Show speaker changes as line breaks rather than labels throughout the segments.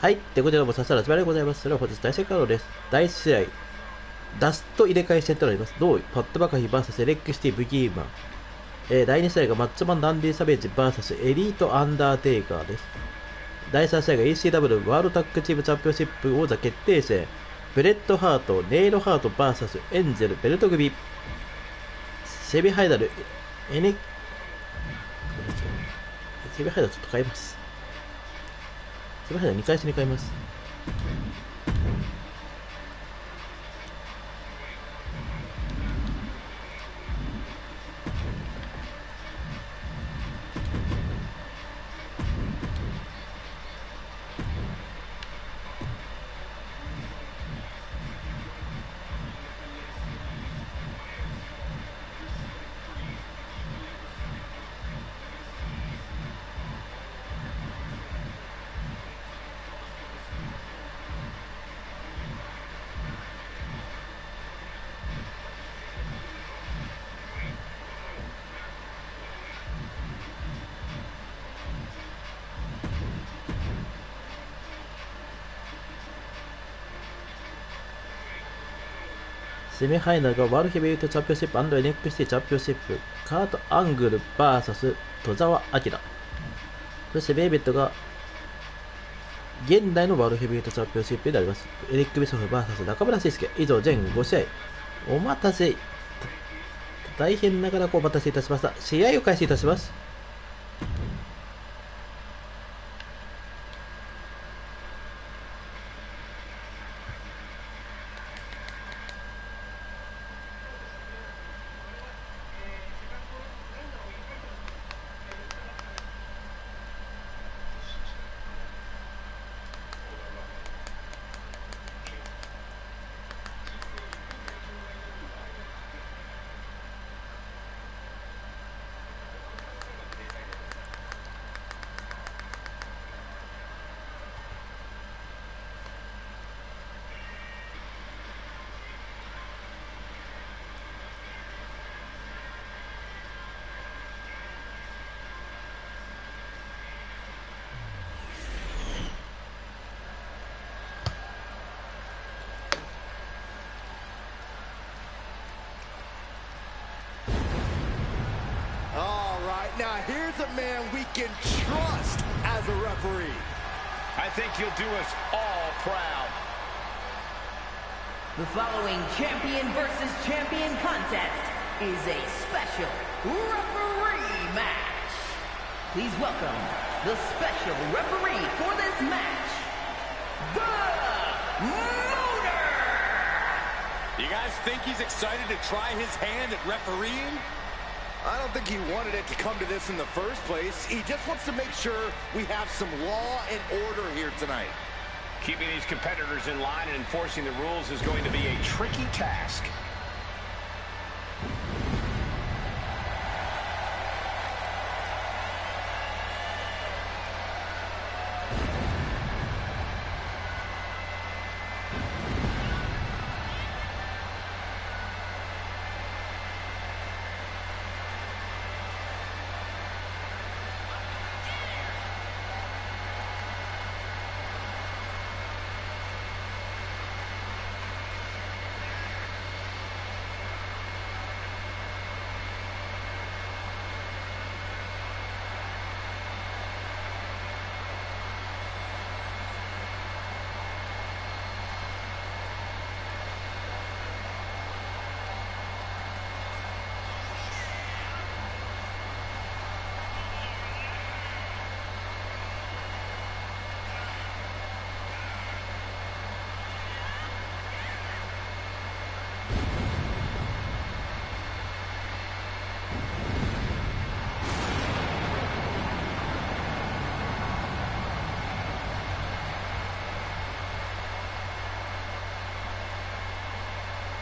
はい。ということで、どうも、さすがの始まりでございます。それは本日大戦カードです。第1試合、ダスト入れ替え戦となります。同意、パッドバカヒ VS エレックシティブギーマン。第2試合がマッチョマンダンディサベージ VS エリートアンダーテイカーです。第3試合が ECW ワールドタッグチームチャンピオンシップ王座決定戦。ブレッドハート、ネイロハート VS エンゼルベルト組。セミハイダル、セミハイダルちょっと変えます。セミハイダル2回戦に変えます。セミファイナルがワールドヘビーウェイトチャンピオンシップ &NXT チャンピオンシップカート・アングル VS 戸澤明。そしてメイベットが現代のワールドヘビーウェイトチャンピオンシップになります。エリック・ビソフ VS 中村慎介。以上全5試合お待たせ、大変ながらお待たせいたしました。試合を開始いたします。
Now here's a man we can trust as a referee.
I think he'll do us all proud.
The following champion versus champion contest is a special referee match. Please welcome the special referee for this match, the Motor.
You guys think he's excited to try his hand at refereeing?
I don't think he wanted it to come to this in the first place. He just wants to make sure we have some law and order here tonight.
Keeping these competitors in line and enforcing the rules is going to be a tricky task.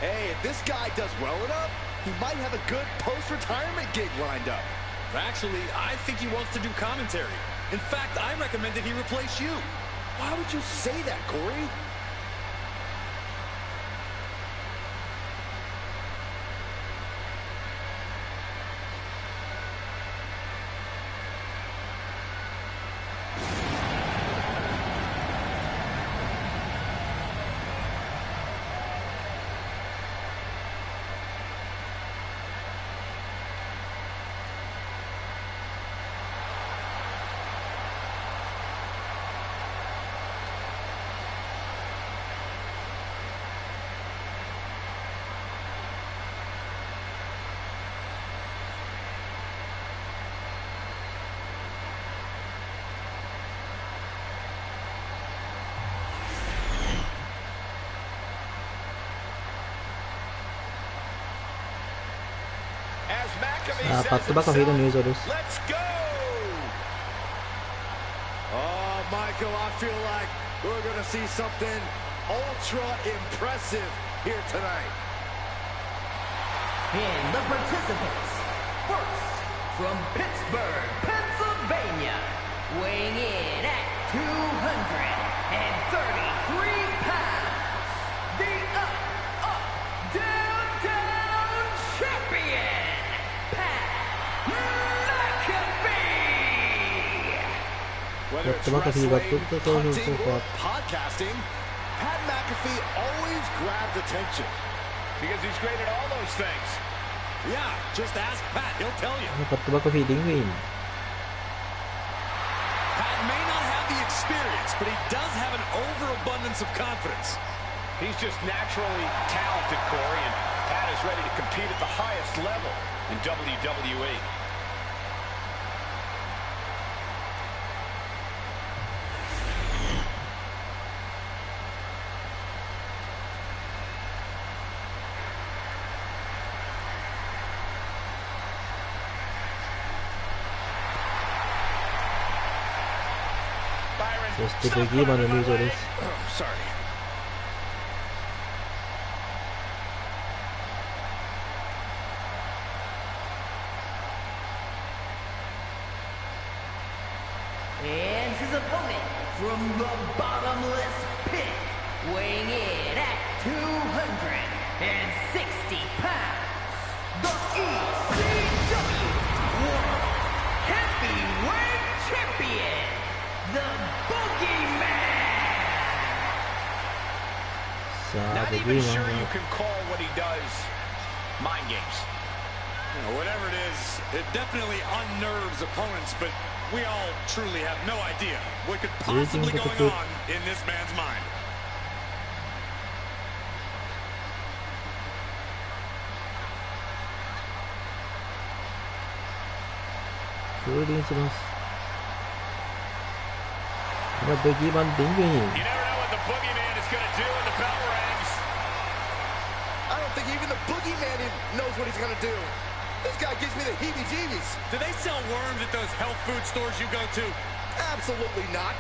Hey, if this guy does well enough, he might have a good post-retirement gig lined up.
Actually, I think he wants to do commentary. In fact, I recommend that he replace you.
Why would you say that, Corey?
さあパッド・バカフィーの入場です。
Oh, Michael, I feel like we're going to see something ultra impressive here tonight.
And the participants, first from Pittsburgh, Pennsylvania, weighing in at 233 pounds, the up, down, down champion, Pat McAfee.
Whether it's wrestling, hunting, or podcasting, Pat McAfee always grabs attention.
Because he's great at all those things.
Yeah, just ask Pat. He'll tell you.
パッド・バカフィーリングイン。
Pat may not have the experience, but he does have an overabundance of confidence.
He's just naturally talented, Corey, and Pat is ready to compete at the highest level in WWE. Byron,
そしてブギーマンの入場です。
sorry.
And his opponent from the bottomless pit, weighing in at 260 pounds, the ECW World Heavyweight Champion, the Boogeyman.
さあ
Not
ブ
even
ギー
sure
マン
you
が
can call what he does mind games.
You know, whatever it is, it definitely unnerves opponents, but we all truly have no idea what could possibly going on in this man's mind.
風鈴します。今ブギーマンリングイン。
You never know what the boogeyman is going to do when the bell rings.
I don't think even the boogeyman knows what he's going to do. This guy gives me the heebie-jeebies.
Do they sell worms at those health food stores you go to?
Absolutely not.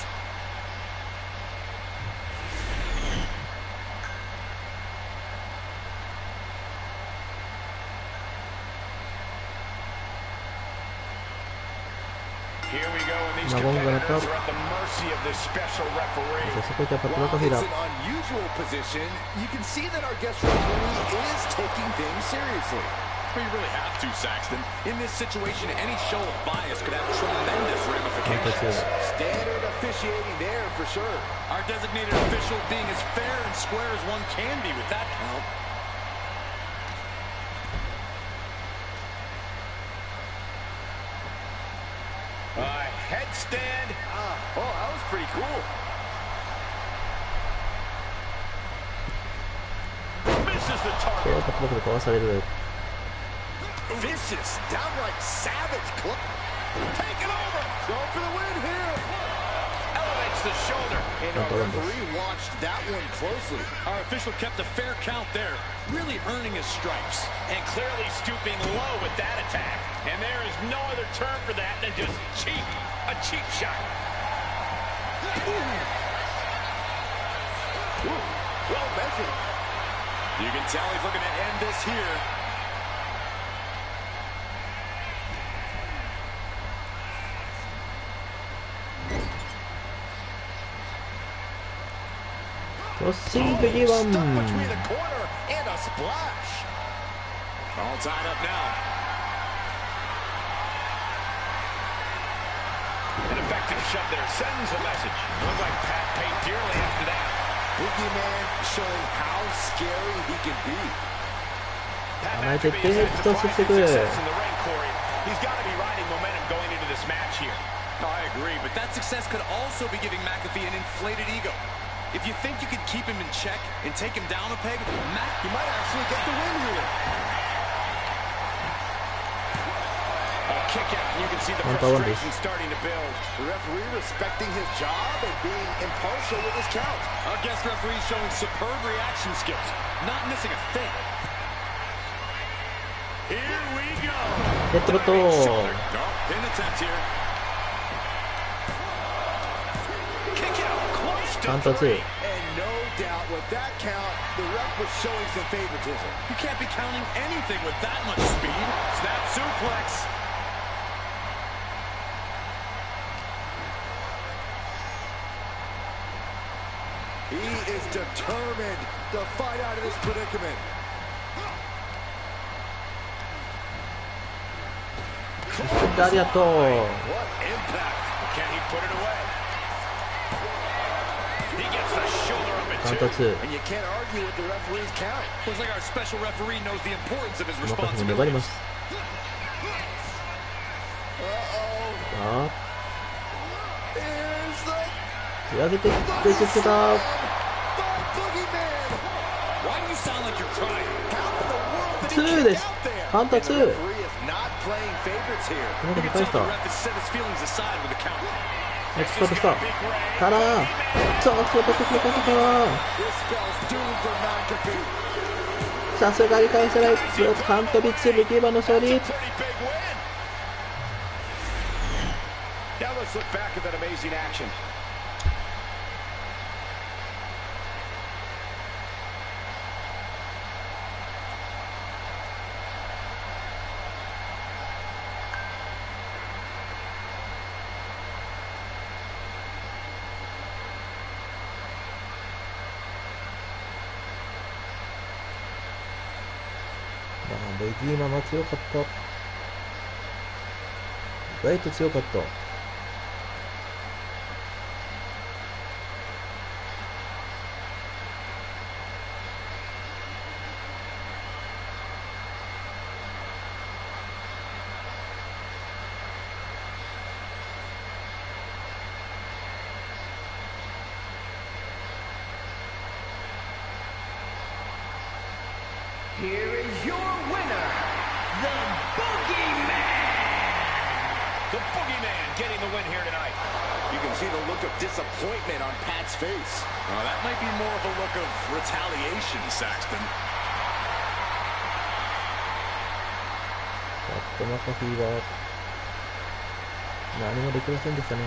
Here we go, and these
Now, we're gonna
competitors
talk.
are at the mercy of this special referee.
そしてこういったパッド・バカ
While
フィーだ
it's。an unusual position, you can see that our guest referee is taking things seriously.
Well, you really have to, Saxton. In this situation, any show of bias could have tremendous ramifications.
Standard officiating there for sure.
Our designated official being as fair and square as one can be with that count.
Headstand.
Oh, that was pretty cool.
Misses the
これ
target.
はパッド・バカでかわされる。
Vicious, downright savage. Take it over. Go for the win here.
Elevates the shoulder.
And our referee watched that one closely.
Our official kept a fair count there, really earning his stripes.
And clearly stooping low with that attack. And there is no other term for that than just cheap. A cheap shot.
Well measured.
You can tell he's looking to end this here.
Tossingブギーマン。
Stuck between the corner and a splash.
All tied up now.
An effective shove there sends a message. Looks like Pat paid dearly after that.
Boogeyman showing how scary he can be.
Pat
甘えて
McAfee
って
has had
ト
his
スしてく
breakthrough
る。
success in the ring, Corey. He's got to be riding momentum going into this match here.
Oh, I agree, but that success could also be giving McAfee an inflated ego. If you think you can keep him in check and take him down a peg,
He might actually get the win here.
A kick out, and you can see the
One-by-one,
frustration starting to build.
The referee respecting his job and being impartial with his count.
our guest referee showing superb reaction skills, not missing a thing.
Here we go.
ヘッドロット。
Pin attempt here.
Kick out, close
カウン
to
ト2。
And no doubt with that count, the ref was showing some favoritism.
You can't be counting anything with that much speed.
Snap suplex.
He is determined to fight out of this predicament.
ありがとう。
What impact. Can he put it away? He gets the shoulder up
カウン
at
ト
two.
2。
And you can't argue with the referee's count.
Looks like our special referee knows the importance of his
細かく粘り
responsibility.
ます。あ
Here's the
あ、上げてきてきた。
boogeyman.
Why do you sound like you're crying?
How in the world did
2
he
で
kick
す。
out there?
カウント
And the
2。
referee is not playing favorites here.
この
You
子
can
返
tell
し
the
た。
ref has set his feelings aside with the count.
エクスパートしたからそうそう出てきたから
This spell's doomed for non-compete.
さすがに返せないカウント3つブギーバーの勝利
Pretty big win. Now let's look back at that amazing action. ベギーママ強かった意外と強かった
Here is your winner, the Boogeyman!
The Boogeyman getting the win here tonight.
You can see the look of disappointment on Pat's face.
Oh, that might be more of a look of retaliation, Saxton.
バットマカフィーは何もできませんでしたね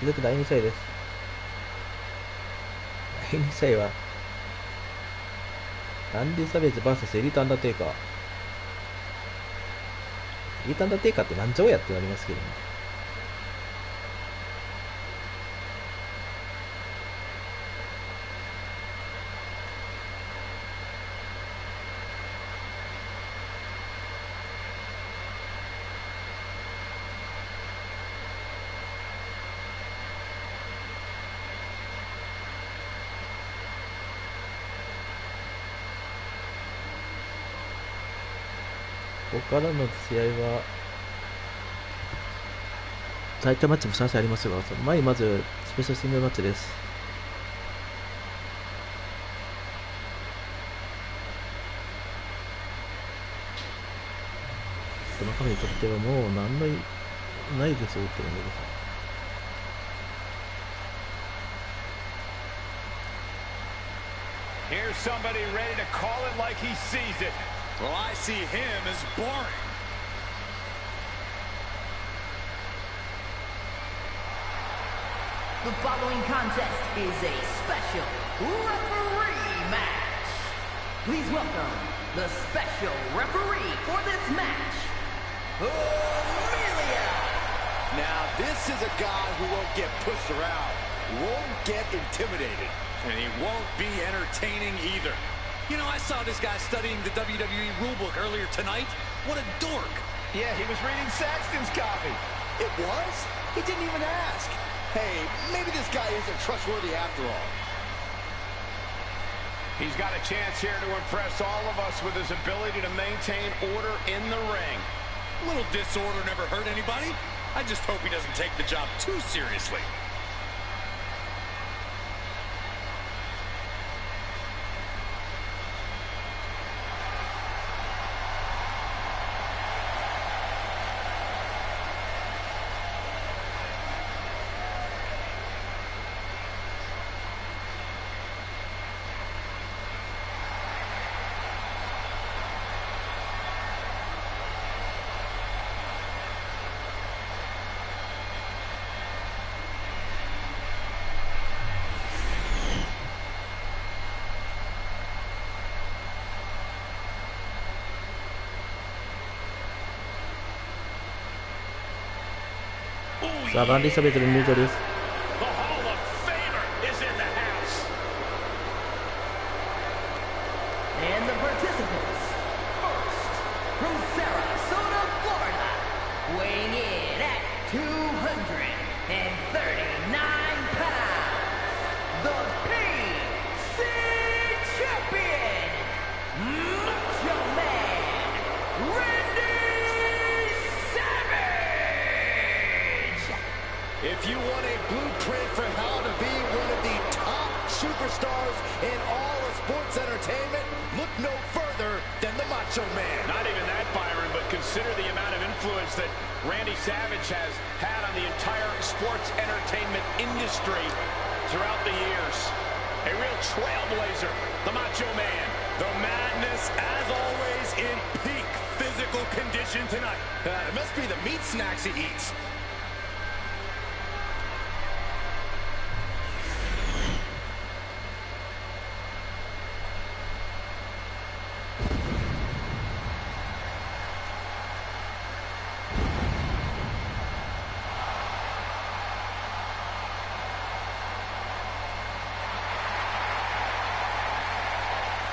続く第2試合です第2試合はランディ・サベージ VS エリート・アンダーテイカーエリート・アンダーテイカーってなんじゃおやってなりますけどねここからの試合はタイトルマッチも3試合ありますが、その前にまずスペシャルシングルマッチです。このカフェにとってはもう何のないですよって感じです。
Here's somebody ready to call it like he sees it.
Well, I see him as boring.
The following contest is a special referee match. Please welcome the special referee for this match, Amelia.
Now, this is a guy who won't get pushed around, won't get intimidated.
And he won't be entertaining either. You know, I saw this guy studying the WWE rulebook earlier tonight. What a dork.
Yeah, he was reading Saxton's copy.
It was? He didn't even ask. Hey, maybe this guy isn't trustworthy after all.
He's got a chance here to impress all of us with his ability to maintain order in the ring.
A little disorder never hurt anybody. I just hope he doesn't take the job too seriously.
さあ、ランディ・サベイズの入場です。
And the participants, first, from Sarasota, Florida, weighing in at 239 pounds, the PC Champion, Macho Man, Randy Savage!
If you want a blueprint for how to be one of the top superstars in all of sports entertainment, look no further than the Macho Man.
Not even that, Byron, but consider the amount of influence that Randy Savage has had on the entire sports entertainment industry throughout the years. A real trailblazer, the Macho Man.
The madness, as always, in peak physical condition tonight.
It must be the meat snacks he eats.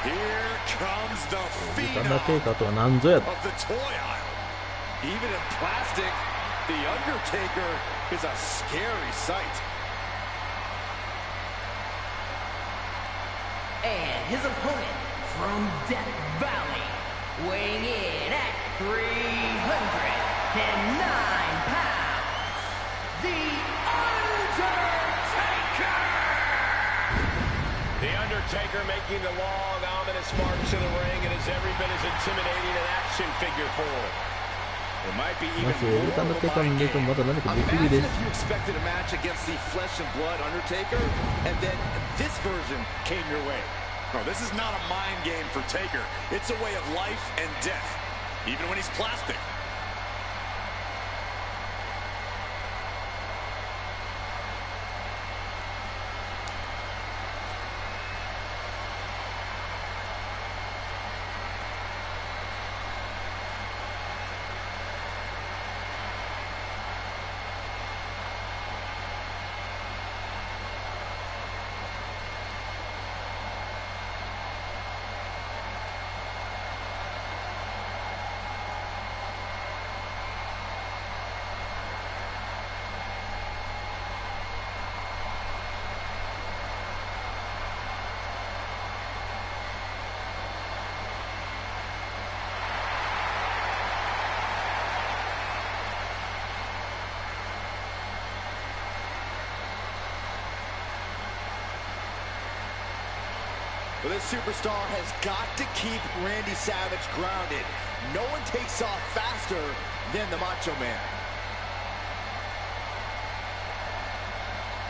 Here comes the
時間
phenom
だけかとは何ぞや
of the toy aisle.
Even in plastic, the Undertaker is a scary sight.
And his opponent from Death Valley, weighing in at 309 pounds, The Undertaker!
The Undertaker making the long, ominous march to the ring, and is every bit as intimidating an action figure for him.
It might be
ま
even
ず、エルタンダテイカーの入場まだ何かできるで
Imagine
す。
if you expected a match against the flesh and blood Undertaker, and then this version came your way.
No, this is not a mind game for Taker. It's a way of life and death, even when he's plastic.
Well, this superstar has got to keep Randy Savage grounded. No one takes off faster than the Macho Man.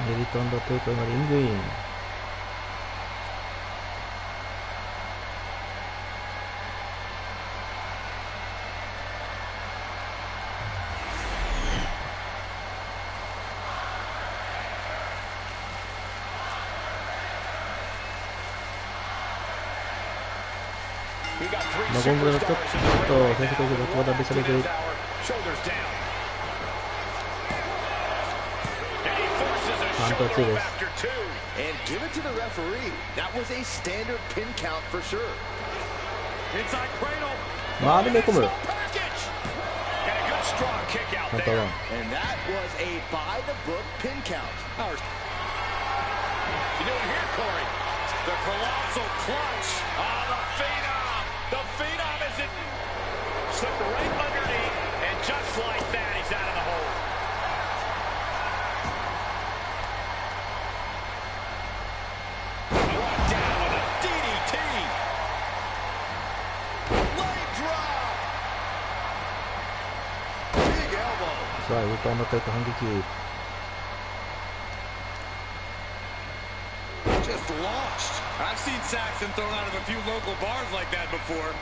エルタンダテイカーがリングイン。まあ、今後のちょっと最初からまだ別々で ワンとツーです。
And give it to the referee. That was a standard pin count for sure.
Inside cradle.
回りめ込む。
And a good strong kick out
また
there.
ワン。
And that was a by-the-book pin count.
You doing here, Corey?
The colossal clutch.
Ah, the phenom. The phenom is it. Slipped right underneath, and just like that, he's out of the hole. Brought down with a DDT.
Leg drop. Big elbow.
さあ、エルタンダテイカー反撃。
Just launched. I've seen Saxon thrown out of a few local bars like that before.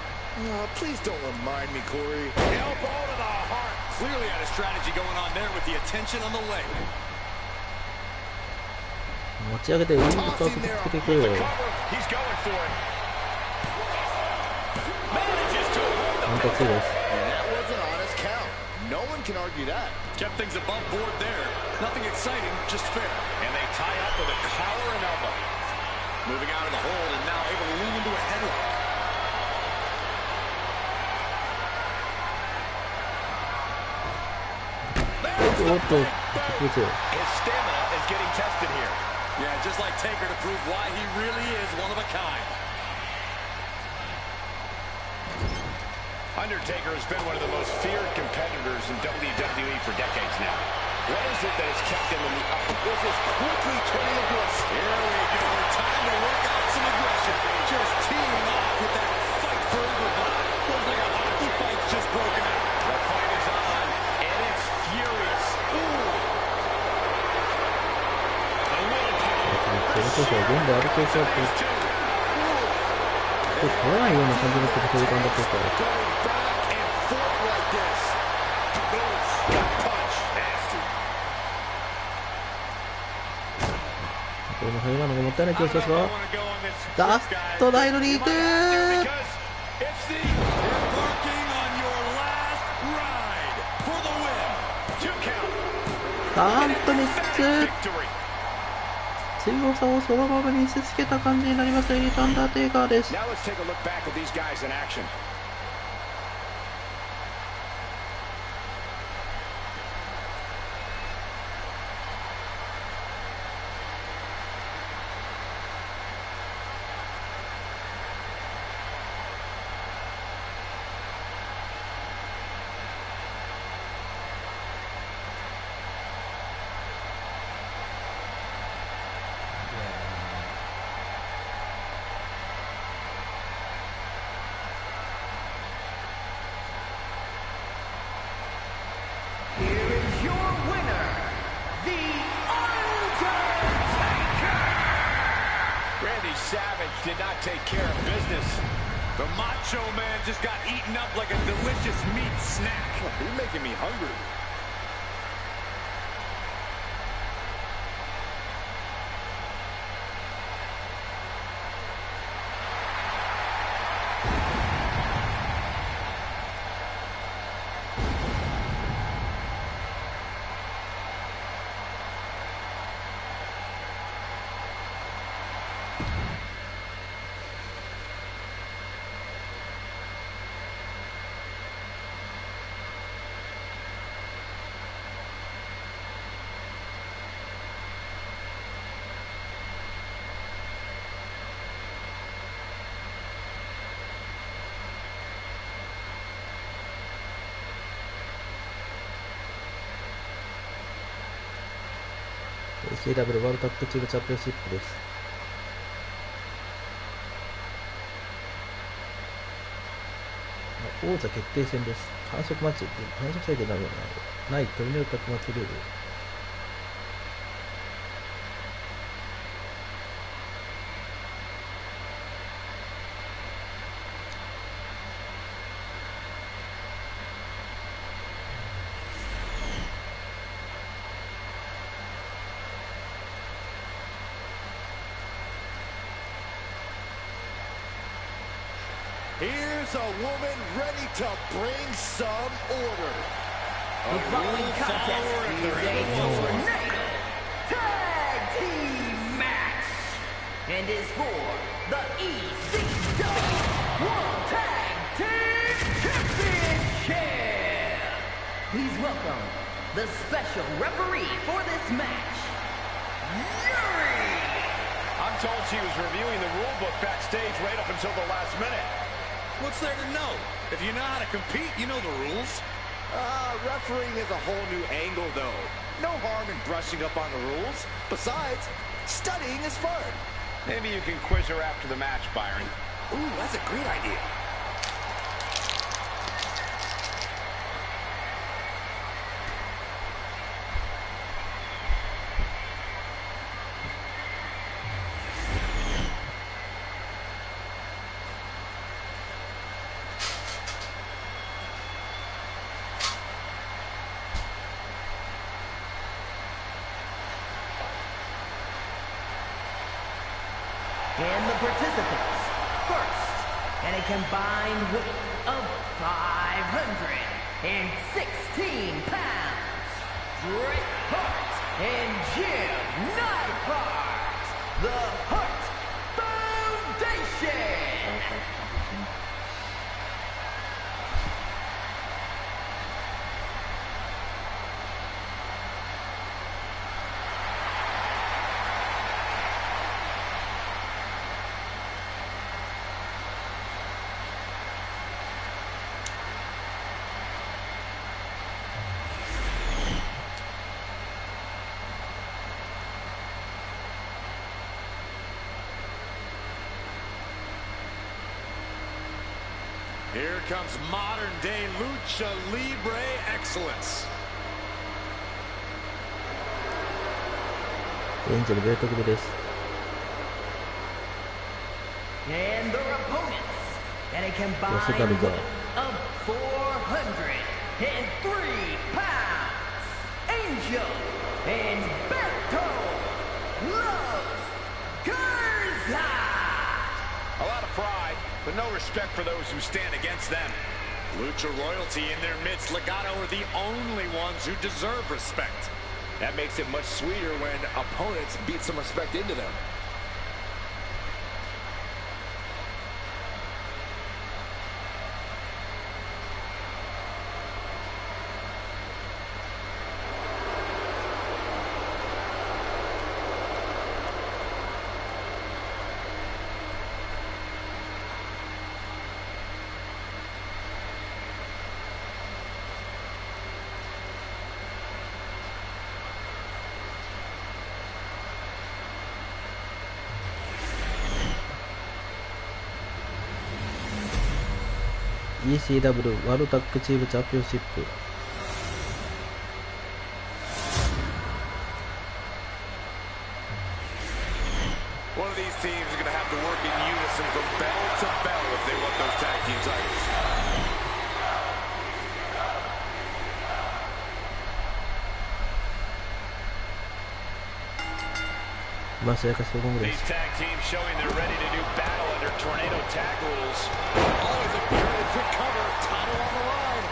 Please don't remind me, Corey.
Elbow to the heart. Clearly had a strategy going on there with the attention on the leg.
持ち上げてウィングとつけていく。
Cover. He's going for it. Manages to avoid
ワン
the
とツーです。
And that was an honest count. No one can argue that.
Kept things above board there. Nothing exciting, just fair.
And they tie up with a collar and elbow.
Moving out of the hold and now able to lean into a headlock.
His stamina is getting tested here.
Yeah, just like Taker to prove why he really is one of a kind.
Undertaker has been one of the most feared competitors in WWE for decades now. What is it that has kept him in the upper? This is quickly turning into a...
Here we go. Time to work out some aggression. Just teeing off with that fight forever vibe. Looks like a hockey fight's just broken out.
The fight is on, and it's furious. Ooh. A little power.
Dust to the league.強さをそのまま見せつけた感じになりますね、アンダーテイカーです。
Now let's take a look back at these guys in action. Savage did not take care of business.
The Macho Man just got eaten up like a delicious meat snack.
You're making me hungry.
KW ワールドタッグチームチャンピオンシップです。王座決定戦です。反則マッチ、反則されてないトルネードタッグマッチルール。
Here's a woman ready to bring some order.
The following contest is a tornado tag team match and is for the ECW World Tag Team Championship. Please welcome the special referee for this match, Yuri.
I'm told she was reviewing the rule book backstage right up until the last minute.
What's there to know? If you know how to compete, you know the rules.
Refereeing is a whole new angle, though. No harm in brushing up on the rules. Besides, studying is fun.
Maybe you can quiz her after the match, Byron.
Ooh, that's a great idea.
And the participants, first, and a combined weight of 516 pounds, Bret Hart and Jim Neidhart, the Hart Foundation.
Here comes modern-day lucha libre excellence.
エンジェルベルト組です。
And their opponents at a combined
Yes, it
weight
does.
of 403 pounds, Angel and Berto Los Garza.
A lot of pride, but no respect for those who stand against them.
Lucha royalty in their midst. Legado are the only ones who deserve respect.
That makes it much sweeter when opponents beat some respect into them.
ECW ワールドタッグチームチャンピオンシップ。
One of these teams is going to have to work in unison from bell to bell if they want those tag team titles.
まあ試合開始5分ぐらいで
These
す。
tag teams showing they're ready to do battle under tornado tag rules.
Always a very quick cover. Title on the line.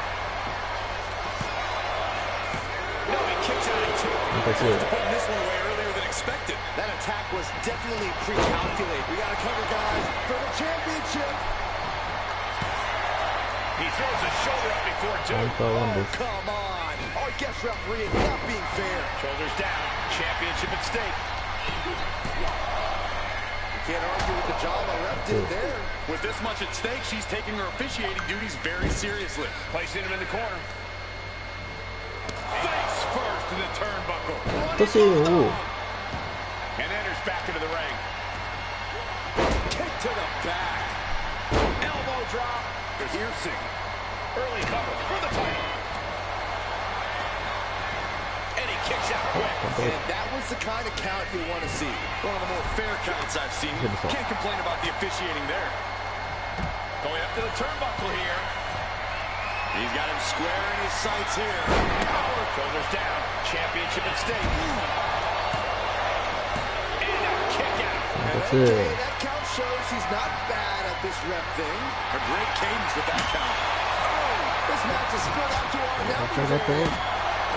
No, he kicks out at two.
また強い。
Putting this one away earlier than expected.
That attack was definitely pre-calculated. We got to cover, guys, for the championship.
He throws his shoulder up before
カウン
two.
ターワンです。
Come on. Oh, I guess referee is not being fair.
Shoulders down. Championship at stake.
You can't argue with the job a ref did there.
With this much at stake, she's taking her officiating duties very seriously.
Placing him in the corner.
Face first in the turnbuckle.
とせよ。
And enters back into the ring.
Kick to the back.
Elbow drop.
Piercing.
Early cover for the title. And he kicks out quick.
And that was the kind of count you want to see.
One of the more fair counts I've seen. Can't complain about the officiating there.
Going up to the turnbuckle here.
He's got him square in his sights here.
Power. Shoulders down. Championship at stake. And a kick out.
また
Okay,
強い。
that count shows he's not bad at this ref thing.
A great cadence with that count.
This match is split out to our
また
numbers.
また。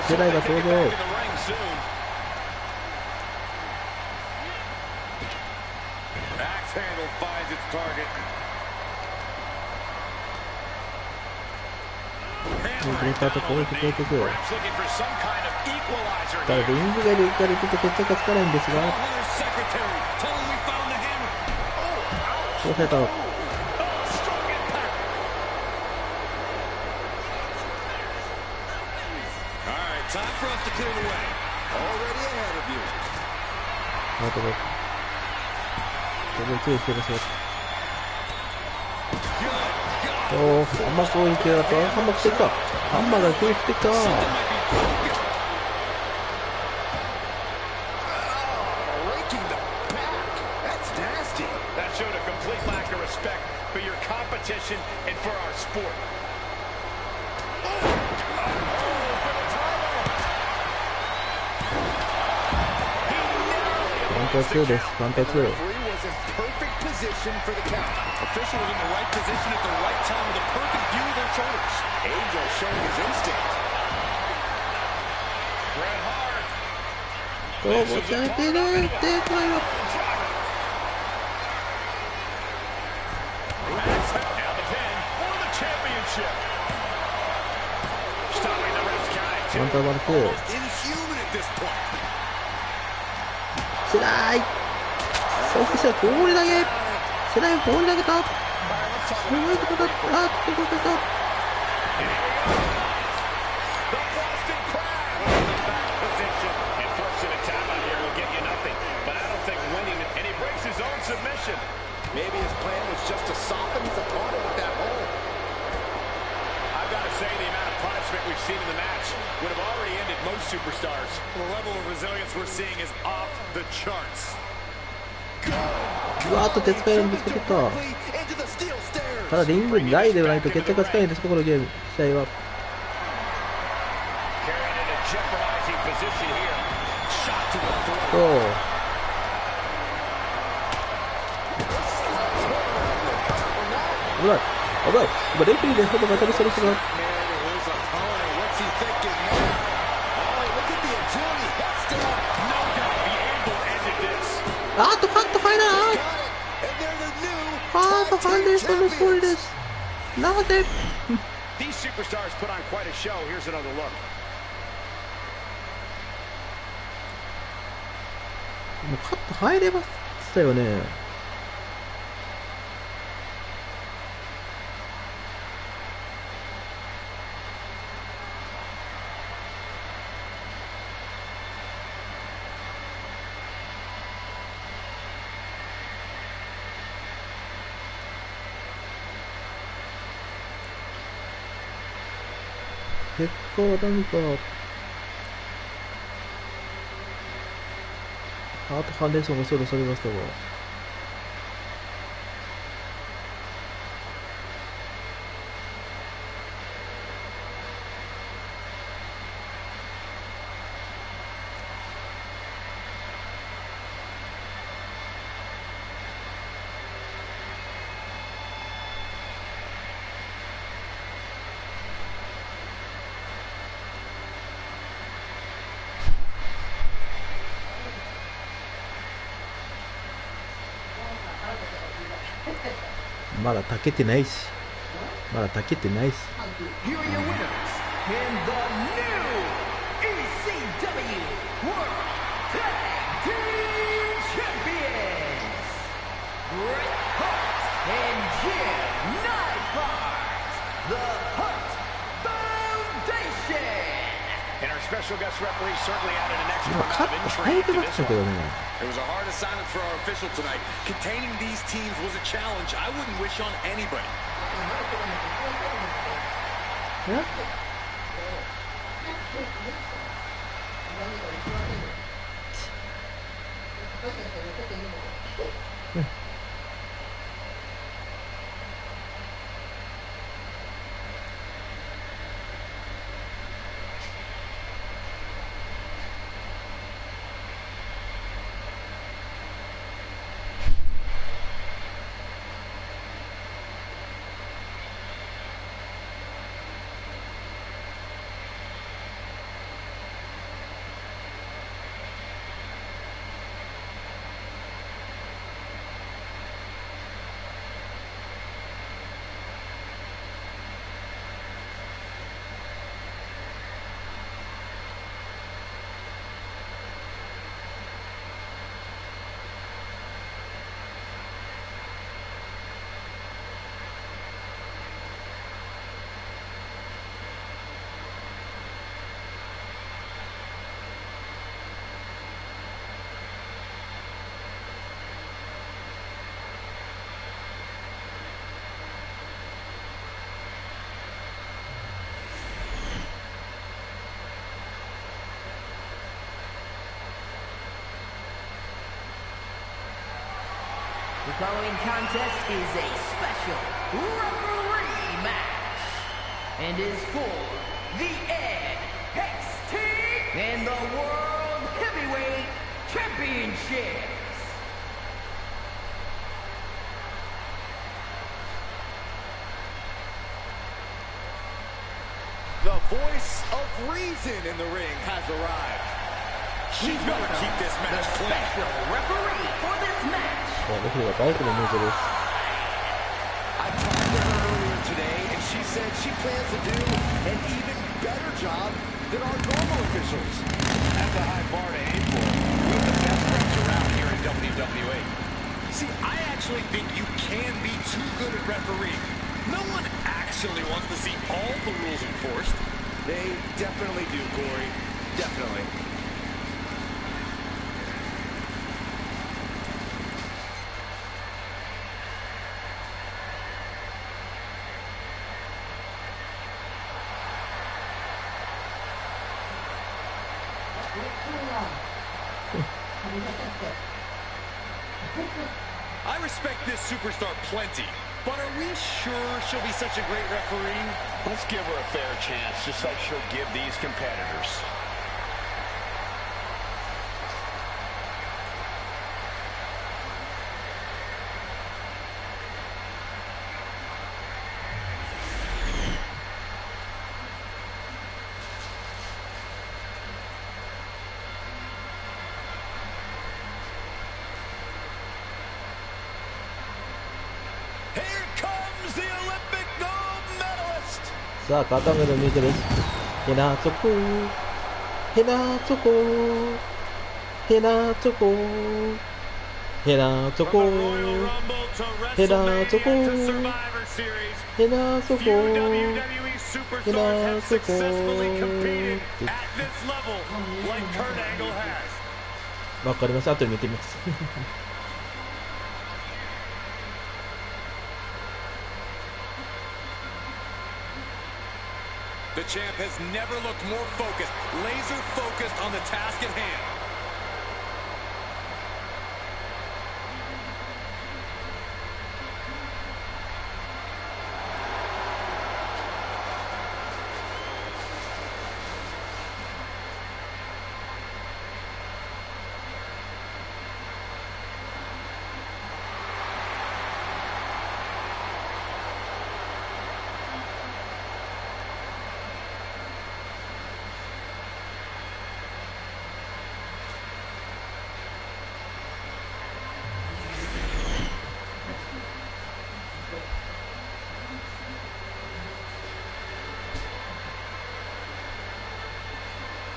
世代が登場。
In the ring soon.
Axe handle finds its target.
ブレーカーと攻撃攻撃。
Perhaps looking for some kind of equalizer
ただ
here.
リングが抜かれてて決着がつかないんですが、
Hunter's secretary, tell him we found the hammer.
そうされた。
Strong impact. All right, time for us to clear the way.
Already ahead of you.
あとで。ここ注意してますよ。おお、ハンマー攻撃だと、ハンマー来てきた。ハンマーが攻撃してきた。
Raking the back. That's nasty.
That showed a complete lack of respect for your competition and for our sport.
カウンター2です。カウンター2。
Referee was in perfect position for the count.
Official was in the right position at the right time with a perfect view of their shoulders.
Angel showing his instinct.
Great
こう持ち上げている。で、トライは。カウンターバルク。つらい。そして放り投げ。つらい放り投げた。すごいとこだった。ここだった。
Maybe his plan was just to soften his opponent with that hold.
I've got to say, the amount of punishment we've seen in the match would have already ended most superstars.
The level of resilience we're seeing is off the charts.
うわーっと手使いをぶつけてた。ただリングにライではないと決着がつかないんですか、このゲーム試合は。そう。危ない危ない。今レフェリーでほぼ当たりそうですが。あーっとカット入らない。あーっとハンデルソンの勝利です。なぜ
These superstars put on quite a show. Here's another look.
もうカット入れましたよね。結果は何かあとハンデルソンがそうでされましたが、まだ炊けてないし、まだ炊けてないし。
Here are your winners in the new ECW World Tag Team Champions, Bret Hart and Jim Neidhart, the Hart Foundation.
And our special guest referee certainly added an extra
カ
amount
ッ
of
ト入
intrigue
って
to
ま
this
したけど
one.
ね。
It was a hard assignment for our official tonight. Containing these teams was a challenge I wouldn't wish on anybody.
The following contest is a special referee match and is for the NXT and the World Heavyweight Championships.
The voice of reason in the ring has arrived.
She better keep this match clean.
Special referee for this match.
レフェリーがバイクの入場です。
I talked to her earlier today, and she said she plans to do an even better job than our normal officials.
That's a high bar to aim for. With the best reps around here in WWE.
See, I actually think you can be too good at refereeing. No one actually wants to see all the rules enforced.
They definitely do, Corey. Definitely.
I respect this superstar plenty, but are we sure she'll be such a great referee?
Let's give her a fair chance, just like she'll give these competitors.
Here comes the Olympic gold medalist.
さあ、カタングの入場です。ヘナチョコヘナチョコヘナチョコヘナチョコ
From the Royal Rumble to
Head
WrestleMania
to
to Survivor Series,
ヘナチョ
few
コ
WWE superstars have successfully competed at this level like Kurt Angle has.
わかりました。後で見てみます。
The champ has never looked more focused, laser focused on the task at hand.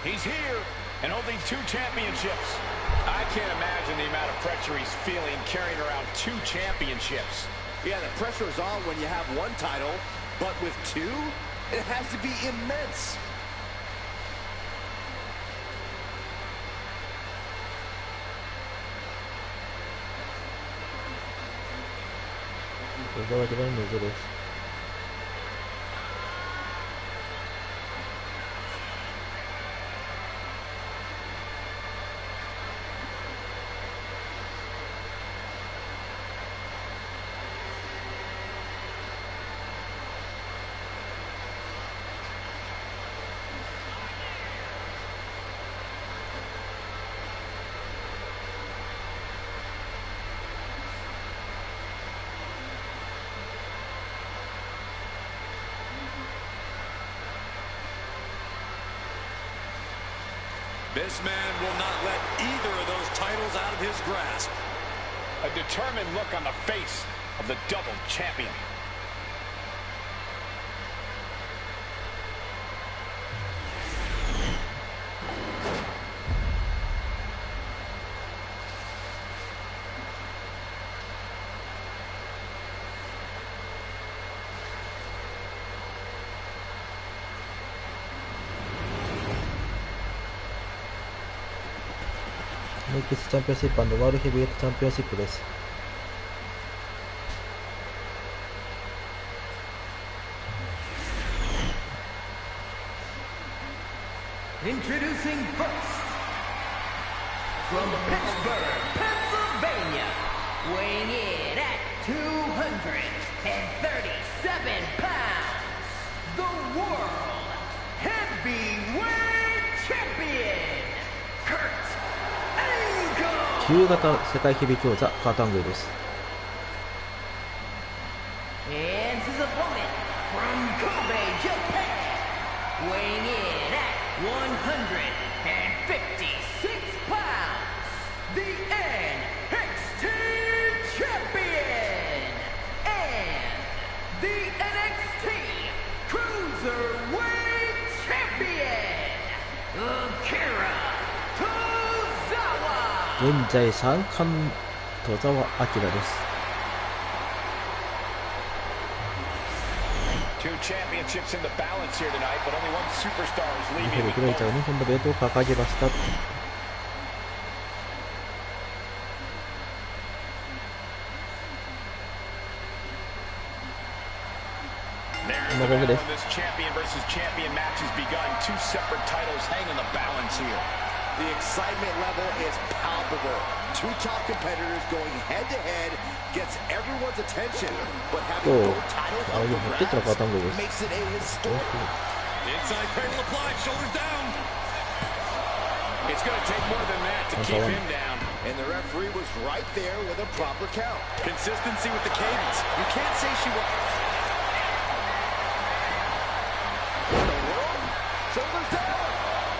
He's here and holding 2 championships. I can't imagine the amount of pressure he's feeling carrying around 2 championships.
Yeah, the pressure is on when you have 1 title, but with 2, it has to be immense.
小沢寺の入場です。
This man will not let either of those titles out of his grasp.
A determined look on the face of the double champion.
Next チャンピオンシップ&ワールドヘビーウェイトチャンピオンシップです。
Introducing first, from Pittsburgh, Pennsylvania, weighing in at 237 pounds, the World Heavyweight Champion, Kurt Angle!
旧型世界ヘビー強座カータングルです。
And his opponent from Kobe, Japan, weighing in at 156 the NXT Champion and the NXT Cruiserweight Champion, Akira Tozawa.
現在3冠戸澤明です。
Two championships in the balance here tonight, but only one superstar is
ヘ
leaving
ビ
with
ークレイチャー
both.
が日本のベルトを掲げました。こんな感じです。
This champion versus champion match has begun. Two separate titles hang in the balance here.
The excitement level is palpable. Two top competitors going head to head gets everyone's attention, but having
Oh.
both titles
Ah,
up
yeah,
for
kita
grabs
nakatanggal yun.
makes it a historic.
Inside cradle applied, shoulders down.
It's going to take more than that to keep him down.
And the referee was right there with a proper count.
Consistency with the cadence. You can't say she was.
Shoulders down.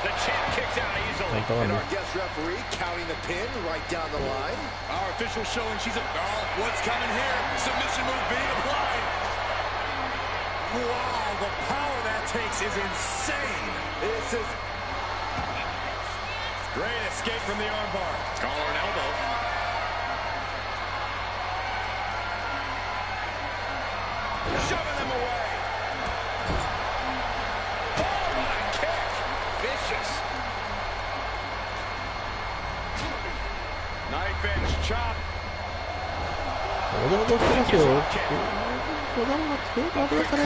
The champ kicks out easily.
And our guest referee counting the pin right down the line.
Our official showing she's a... Oh, what's coming here? Submission move being applied. Wow, the power that takes is insane.
This is
Great escape from the armbar. Collar and elbow.
Shoving them away. Oh, what a kick. Vicious. Knife edge chop.
小田も来てますよ。小田も来てますかね。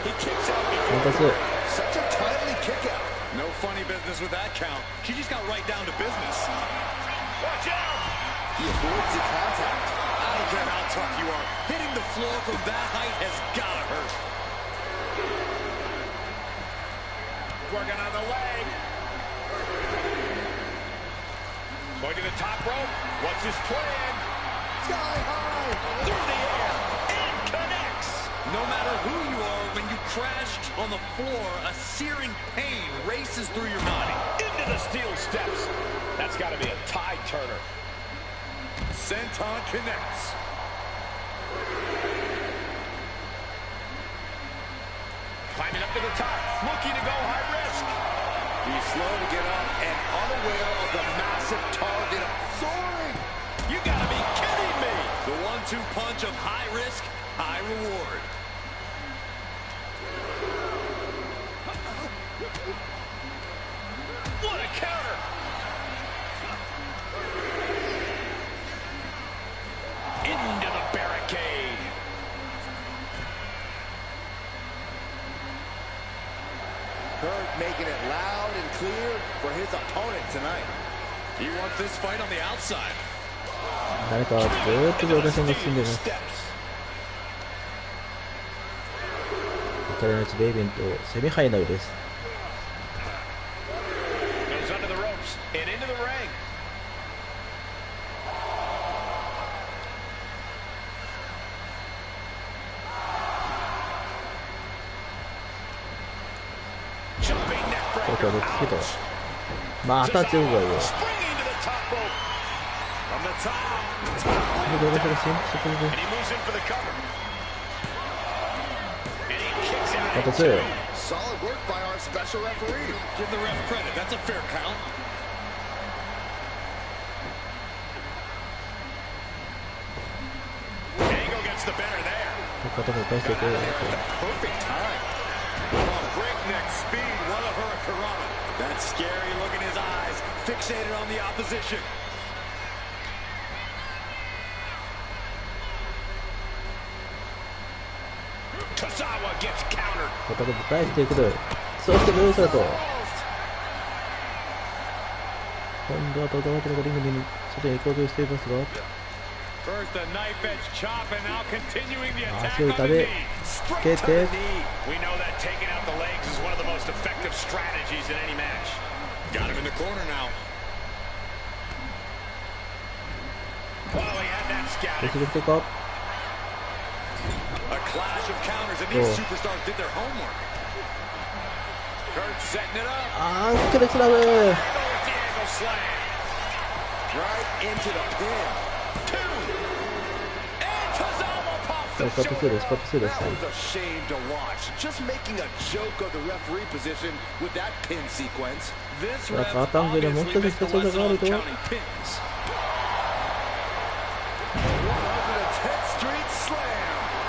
He kicks out
本
before.
当
such a timely kick out.
No funny business with that count. She just got right down to business.
Watch out.
He avoids the contact.
I don't care how tough you are. Hitting the floor from that height has got to hurt.
Working on the leg. Going to the top rope. What's his plan?
Sky high.
Through the air. And connects.
No matter who you are, when you crash on the floor, a searing pain races through your body.
Into the steel steps. That's got to be a tide turner.
Senton connects.
Climbing up to the top. Looking to go high risk.
He's slow to get up and unaware of the massive target soaring.
You got to be kidding me.
The 1-2 punch of high risk, high reward.
What a counter. Into the barricade.
Hurt making it loud and clear for his opponent tonight.
He wants this fight on the outside.
誰かずーっと上田戦が進んでいます。
Steps.
イタリアの地でイベントセミファイナルです。
Goes under the ropes and into the ring. Jumping neck
これ
breaker.
からつけた。また強いわよ。
Springing to the top rope. From the top.
上田が先速で
And he moves in for the cover. And he kicks out.
また強い。
Solid work by our special referee.
Give the ref credit. That's a fair count.
Angle gets the better there.
肩も返していく。
Perfect time. Oh, breakneck speed. What a hurricanrana. That scary look in his eyes. Fixated on the opposition.
Tozawa gets countered.
肩も返していく。そしてブースト。今度は戸澤がリングに外に行こうとしていますが。
First a knife edge chop and now continuing the attack
足を
on
痛
the
め
knee.
つ
Straight
け
to
て
the knee. We know that taking out the legs is one of the most effective strategies in any match.
Got him in the corner now.
Well, he had that
ど
scouted.
うするってか。
A clash of counters, and these
Oh.
superstars did their homework. Kurt setting it up.
アンクルスラム。
With the ankle slam.
Right into the pin.
2. And Tozawa pops
ス
the
コップ2
shoulder
です、スコップ2です。
That was a shame to watch. Just making a joke of the referee position with that pin sequence.
This
ほら
ref
カータングでもう一つ
obviously
必
missed
殺
the
技があ
lesson
る
on
と。
counting pins.
110 Street Slam.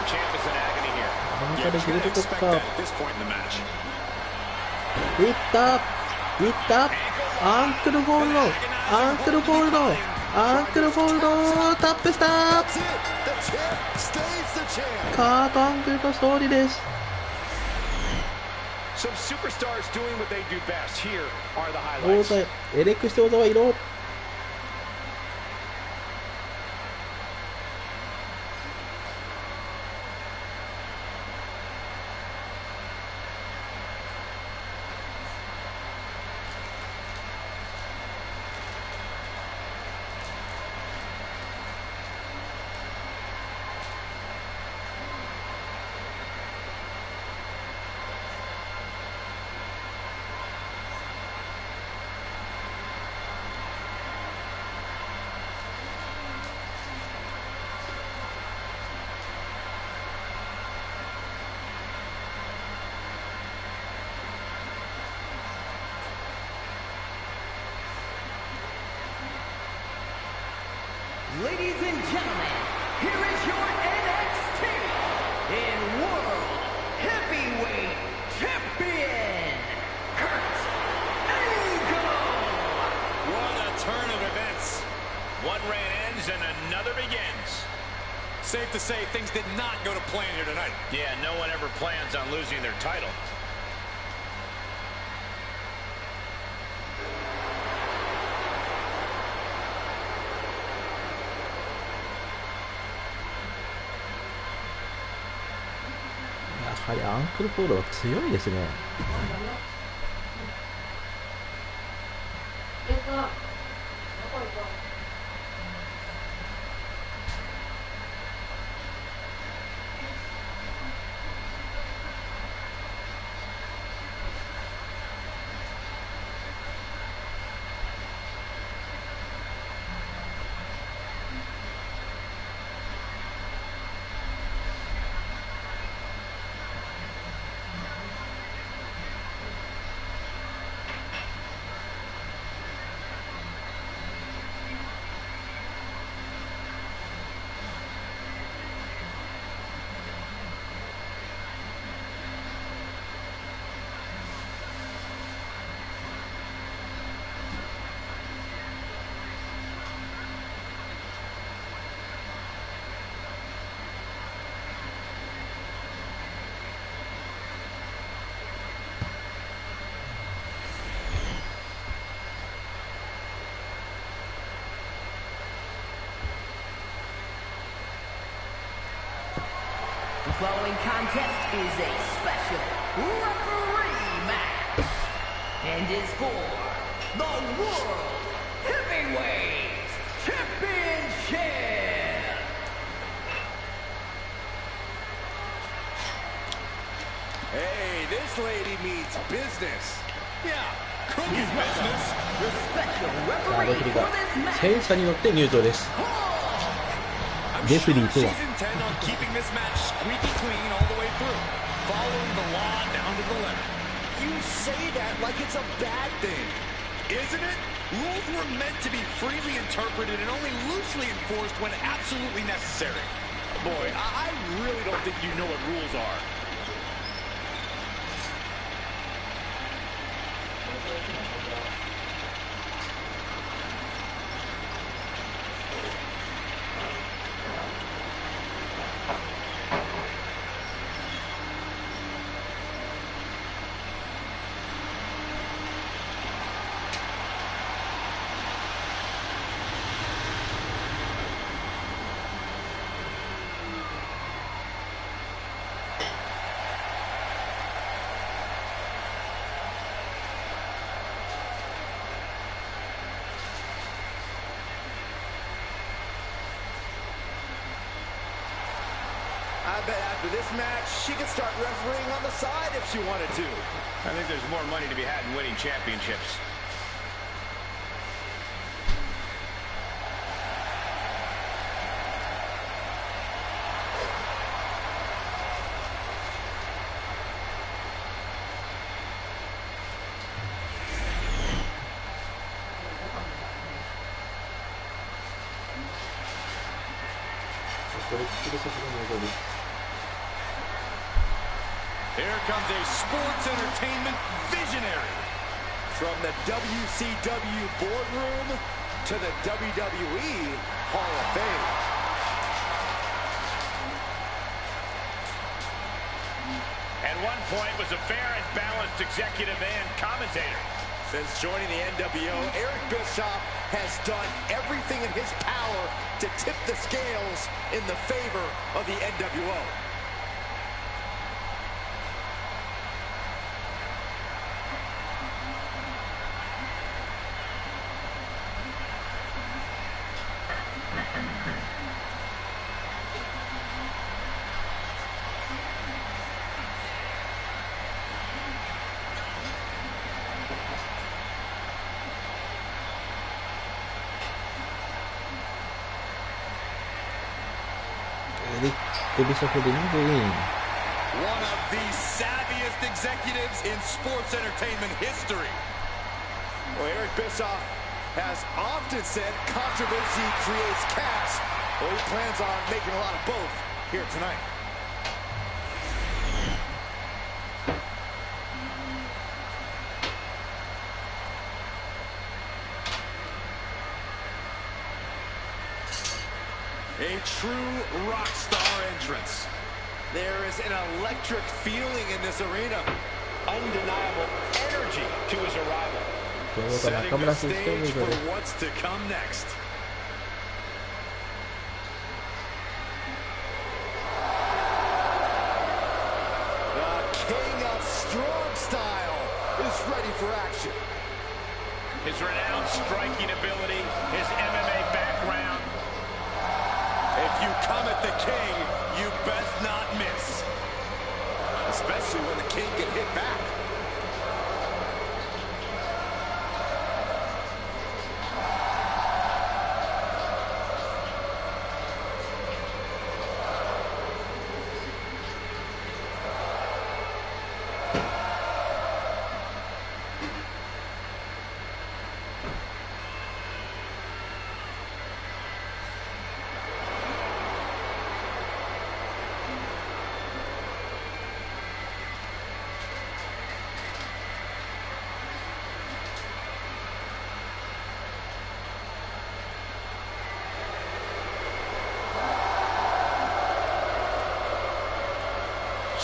Champ is in agony here.
アン
Yeah,
カで
but
切
you
れ
gotta
て
expect
こっ
that
か。
at this point in the match.
いったいったアンクルホールドアンクルホールドアンクルホールドタップした。
That's it. The champ stays the champ.
カートアンクルの勝利です。
Some superstars doing what they do best. Here are the
王
highlights.
座エレクシ王座は色。
Ladies and gentlemen, here is your NXT and World Heavyweight Champion, Kurt Angle.
What a turn of events.
One reign ends and another begins.
Safe to say things did not go to plan here tonight.
Yeah, no one ever plans on losing their title.
やはりアンクルホールドは強いですね。
The following contest is a special referee match and is for the World Heavyweight Championship.
Hey, this lady means business.
Yeah, cookies
Please welcome
business.
the special
さあ
referee
レフリー
for
が
this match.
戦車によって入場です。
I'm
レフリー
sure
とは
she's intent on keeping this match squeaky clean all the way through, following the law down to the letter.
You say that like it's a bad thing.
Isn't it? Rules were meant to be freely interpreted and only loosely enforced when absolutely necessary.
Boy, I really don't think you know what rules are.
bet after this match, she could start refereeing on the side if she wanted to.
I think there's more money to be had in winning championships.
Here comes a sports entertainment visionary.
From the WCW boardroom to the WWE Hall of Fame.
At one point was a fair and balanced executive and commentator.
Since joining the NWO, Eric Bischoff has done everything in his power to tip the scales in the favor of the NWO.
One
of the savviest executives in sports entertainment history.
Well, Eric Bischoff has often said controversy creates cash. Well, he plans on making a lot of both here tonight.
A true rock star entrance.
There is an electric feeling in this arena.
Undeniable energy to his arrival.
Setting the stage for what's to come next.
The king of strong style is ready for action.
His renowned striking ability, his MMA background.
If you come at the king, you best not miss.
Especially when the king can hit back.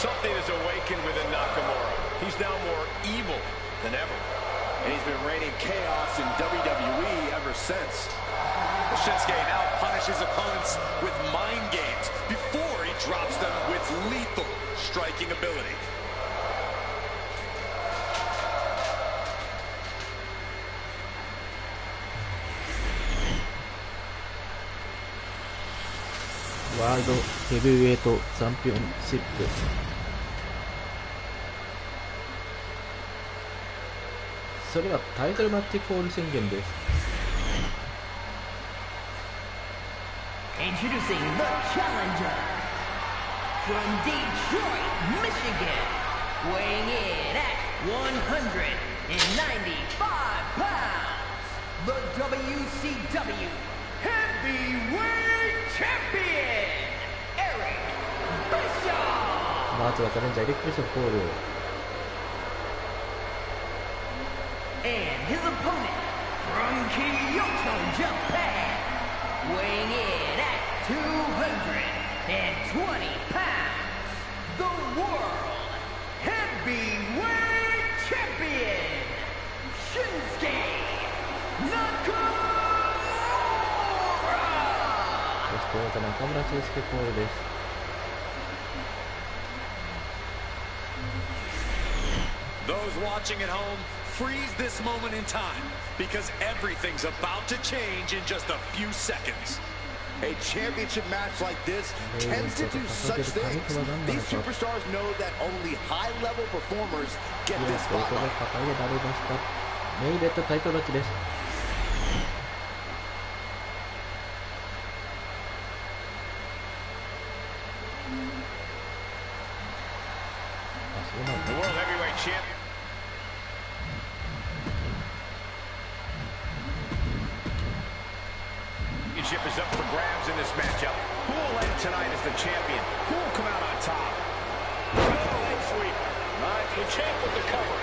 Something has awakened within Nakamura. He's now more evil than ever.
And he's been raining chaos in WWE ever since.
Shinsuke now punishes opponents with mind games before he drops them with lethal striking ability.
World Heavyweight Championship. それはタイトルマッチコール宣言です。
Introducing the challenger from Detroit, Michigan, weighing in at 195 pounds, the WCW Heavyweight Champion, Eric Bischoff.
まずはチャレンジャーエリック・ビショップコール。
And his opponent from Kyoto, Japan, weighing in at 220 pounds, the World Heavyweight Champion, Shinsuke Nakamura!
そして王座中村俊輔コールです。
Those watching at home, freeze this moment in time because everything's about to change in just a few seconds.
A championship match like this tends to do such things. These superstars know that only high-level performers get this spotlight.
メインイベントタイトルマッチです。
The World Heavyweight Champion. Championship is up for grabs in this matchup. Who will end tonight as the champion? Who will come out on top? Oh, sweep. Nice. The champ with the cover.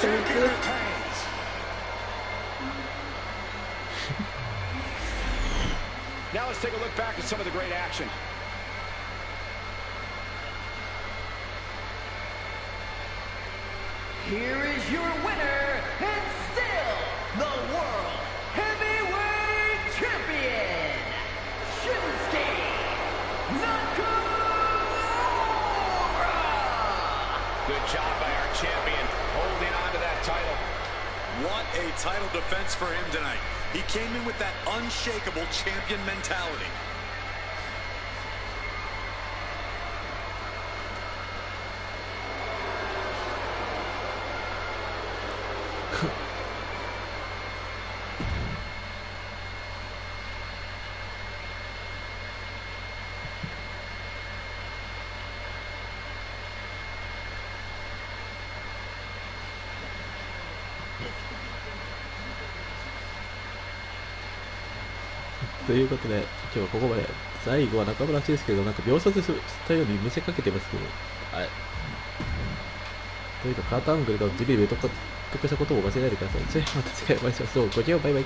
Champion retains.
Now let's take a look back at some of the great action.
Here is your winner, and still the World Heavyweight Champion, Shinsuke Nakamura!
Good job by our champion, holding on to that title.
What a title defense for him tonight. He came in with that unshakable champion mentality.
ということで、今日はここまで。最後は中村俊輔がなんか秒殺したように見せかけてますけど、はい。というか、カートアングルがズリルで得したことを忘れないでください。それではまた次回お会いしましょう。ごきげんよう、バイバイ。